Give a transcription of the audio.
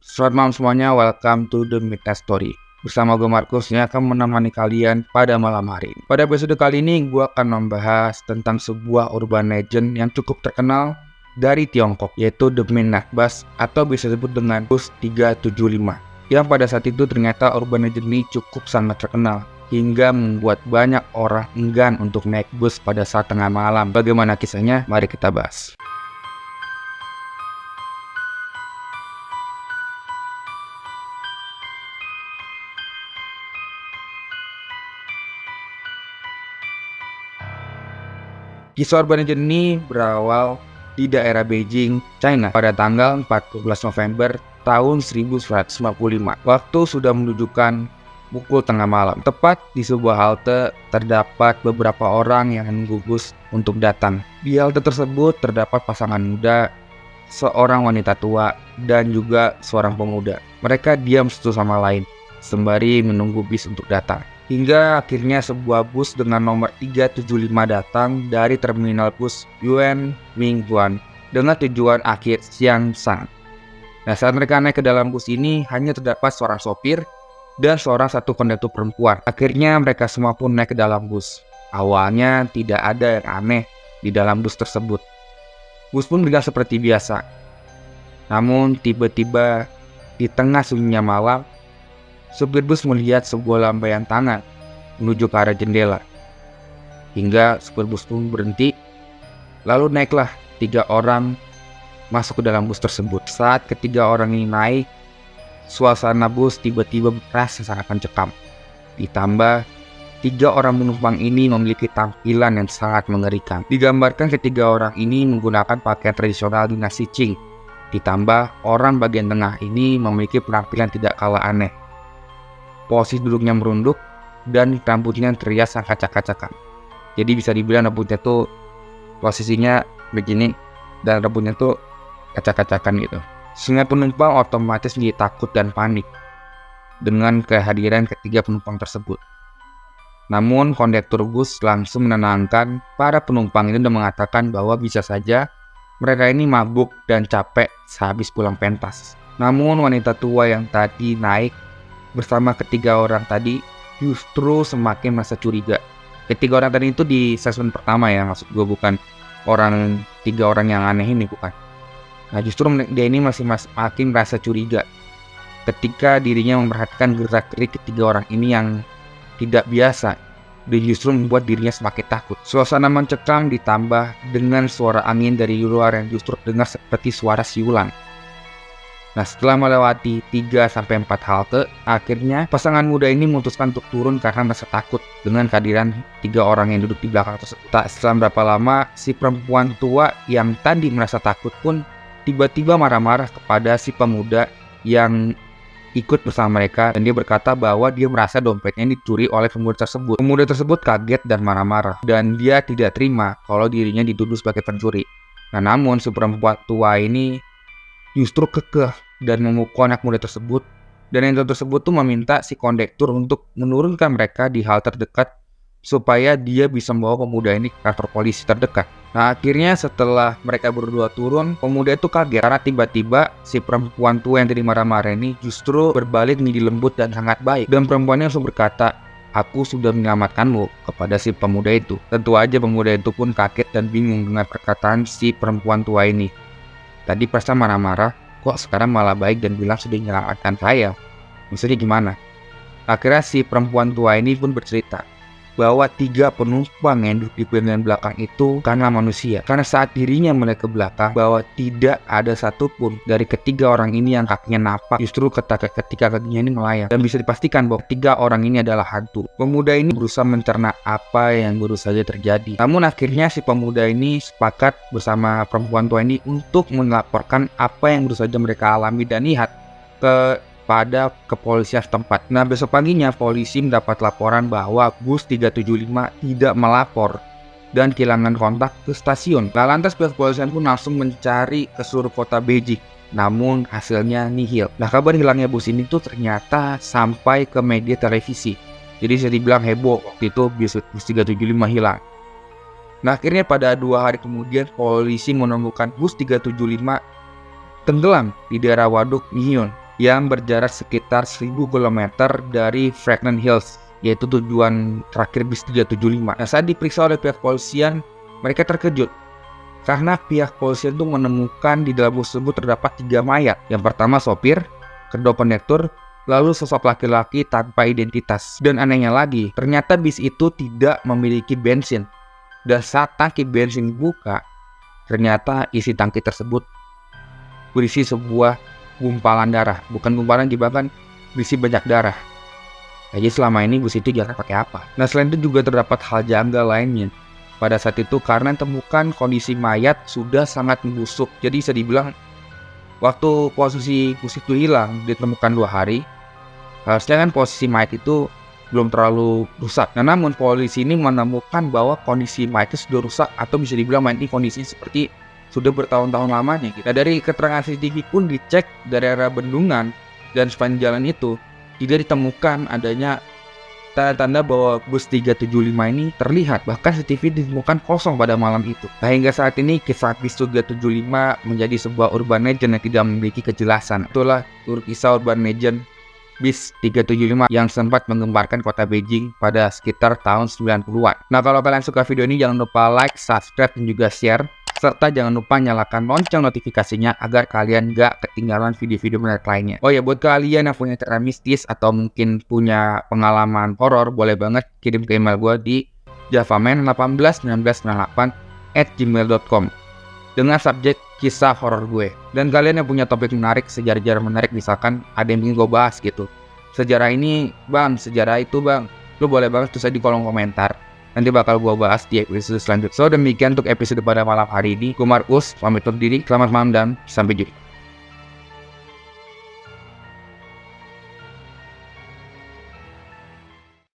Selamat malam semuanya, welcome to the Midnight Story. Bersama gue Markus yang akan menemani kalian pada malam hari ini. Pada episode kali ini gue akan membahas tentang sebuah urban legend yang cukup terkenal dari Tiongkok, yaitu The Midnight Bus atau bisa disebut dengan Bus 375. Yang pada saat itu ternyata urban legend ini cukup sangat terkenal hingga membuat banyak orang enggan untuk naik bus pada saat tengah malam. Bagaimana kisahnya? Mari kita bahas. Kisah urban legend ini berawal di daerah Beijing, China pada tanggal 14 November tahun 1955. Waktu sudah menunjukkan pukul tengah malam. Tepat di sebuah halte terdapat beberapa orang yang menunggu bus untuk datang. Di halte tersebut terdapat pasangan muda, seorang wanita tua, dan juga seorang pemuda. Mereka diam satu sama lain sembari menunggu bis untuk datang. Hingga akhirnya sebuah bus dengan nomor 375 datang dari terminal bus Yuan Mingguan dengan tujuan akhir Xiangshan. Nah, saat mereka naik ke dalam bus ini hanya terdapat seorang sopir dan satu kondektur perempuan. Akhirnya mereka semua pun naik ke dalam bus. Awalnya tidak ada yang aneh di dalam bus tersebut. Bus pun berjalan seperti biasa. Namun tiba-tiba di tengah sunyinya malam, supir bus melihat sebuah lambaian tangan menuju ke arah jendela. Hingga supir bus pun berhenti. Lalu naiklah 3 orang masuk ke dalam bus tersebut. Saat ketiga orang ini naik, suasana bus tiba-tiba terasa sangat mencekam. Ditambah 3 orang penumpang ini memiliki tampilan yang sangat mengerikan. Digambarkan ketiga orang ini menggunakan pakaian tradisional dinasti Qing. Ditambah orang bagian tengah ini memiliki penampilan tidak kalah aneh. Posisi duduknya merunduk dan rambutnya terhias acak-acakan. Jadi bisa dibilang rambutnya tuh posisinya begini dan rambutnya tuh acak-acakan gitu. Sehingga penumpang otomatis menjadi takut dan panik dengan kehadiran ketiga penumpang tersebut. Namun kondektur bus langsung menenangkan para penumpang itu dan mengatakan bahwa bisa saja mereka ini mabuk dan capek sehabis pulang pentas. Namun wanita tua yang tadi naik bersama ketiga orang tadi justru semakin merasa curiga. Ketiga orang tadi itu di stasiun pertama ya, maksud gue bukan tiga orang yang aneh ini, bukan. Nah, justru dia ini masih makin merasa curiga ketika dirinya memperhatikan gerak-gerik ketiga orang ini yang tidak biasa dan justru membuat dirinya semakin takut. Suasana mencekam ditambah dengan suara angin dari luar yang justru terdengar seperti suara siulan. Nah, setelah melewati 3-4 halte, akhirnya pasangan muda ini memutuskan untuk turun karena merasa takut dengan kehadiran 3 orang yang duduk di belakang tersebut. Tak setelah berapa lama, si perempuan tua yang tadi merasa takut pun tiba-tiba marah-marah kepada si pemuda yang ikut bersama mereka, dan dia berkata bahwa dia merasa dompetnya dicuri oleh pemuda tersebut. Pemuda tersebut kaget dan marah-marah, dan dia tidak terima kalau dirinya dituduh sebagai pencuri. Nah, namun si perempuan tua ini justru kekeh dan memukul anak muda tersebut, dan yang tersebut tuh meminta si kondektur untuk menurunkan mereka di halte terdekat supaya dia bisa membawa pemuda ini ke kantor polisi terdekat. Nah, akhirnya setelah mereka berdua turun, pemuda itu kaget karena tiba-tiba si perempuan tua yang tadi marah-marah ini justru berbalik menjadi lembut dan sangat baik, dan perempuannya langsung berkata, "Aku sudah menyelamatkanmu," kepada si pemuda itu. Tentu aja pemuda itu pun kaget dan bingung dengan perkataan si perempuan tua ini. Tadi perasaan marah-marah, kok sekarang malah baik dan bilang sudah menyelamatkan saya? Maksudnya gimana? Akhirnya si perempuan tua ini pun bercerita bahwa 3 penumpang yang duduk di bagian belakang itu karena manusia. Karena saat dirinya melihat ke belakang bahwa tidak ada satupun dari ketiga orang ini yang kakinya napak, justru ketika kakinya ini melayang. Dan bisa dipastikan bahwa 3 orang ini adalah hantu. Pemuda ini berusaha mencerna apa yang baru saja terjadi. Namun akhirnya si pemuda ini sepakat bersama perempuan tua ini untuk melaporkan apa yang baru saja mereka alami dan lihat pada kepolisian setempat. Nah, besok paginya polisi mendapat laporan bahwa bus 375 tidak melapor dan kehilangan kontak ke stasiun. Nah, lantas pihak kepolisian pun langsung mencari ke seluruh kota Beijing. Namun hasilnya nihil. Nah, kabar hilangnya bus ini tuh ternyata sampai ke media televisi. Jadi bisa dibilang heboh waktu itu bus 375 hilang. Nah, akhirnya pada 2 hari kemudian polisi menemukan bus 375 tenggelam di daerah Waduk Mihyun yang berjarak sekitar 1000 km dari Franklin Hills, yaitu tujuan terakhir bis 375. Nah, saat diperiksa oleh pihak polisian, mereka terkejut karena pihak polisian itu menemukan di dalam bus tersebut terdapat 3 mayat. Yang pertama sopir, kedua kondektur, lalu sosok laki-laki tanpa identitas. Dan anehnya lagi, ternyata bis itu tidak memiliki bensin. Dan saat tangki bensin dibuka, ternyata isi tangki tersebut berisi sebuah gumpalan darah. Bukan gumpalan, bahkan berisi banyak darah. Jadi selama ini bus itu jalan pakai apa? Nah, selain itu juga terdapat hal janggal lainnya pada saat itu, karena temukan kondisi mayat sudah sangat membusuk. Jadi bisa dibilang waktu posisi bus itu hilang ditemukan 2 hari, harusnya kan posisi mayat itu belum terlalu rusak. Nah, namun polisi ini menemukan bahwa kondisi mayat itu sudah rusak, atau bisa dibilang mayat ini kondisinya seperti sudah bertahun-tahun lamanya gitu. Nah, dari keterangan CCTV pun dicek dari area bendungan dan sepanjang jalan itu tidak ditemukan adanya tanda-tanda bahwa bus 375 ini terlihat. Bahkan CCTV ditemukan kosong pada malam itu. Nah, hingga saat ini kisah bis 375 menjadi sebuah urban legend yang tidak memiliki kejelasan. Itulah kisah urban legend bis 375 yang sempat menggemparkan kota Beijing pada sekitar tahun 90-an. Nah, kalau kalian suka video ini, jangan lupa like, subscribe, dan juga share. Serta jangan lupa nyalakan lonceng notifikasinya agar kalian gak ketinggalan video-video menarik lainnya. Oh ya, buat kalian yang punya cerita mistis atau mungkin punya pengalaman horor, boleh banget kirim ke email gue di javaman181998@gmail.com dengan subjek kisah horor gue. Dan kalian yang punya topik menarik, sejarah-sejarah menarik, misalkan ada yang ingin gue bahas gitu, sejarah ini bang, sejarah itu bang, lo boleh banget tulis di kolom komentar. Nanti bakal gua bahas di episode selanjutnya. So, demikian untuk episode pada malam hari ini. Gue Markus, pamit undur diri. Selamat malam dan sampai jumpa.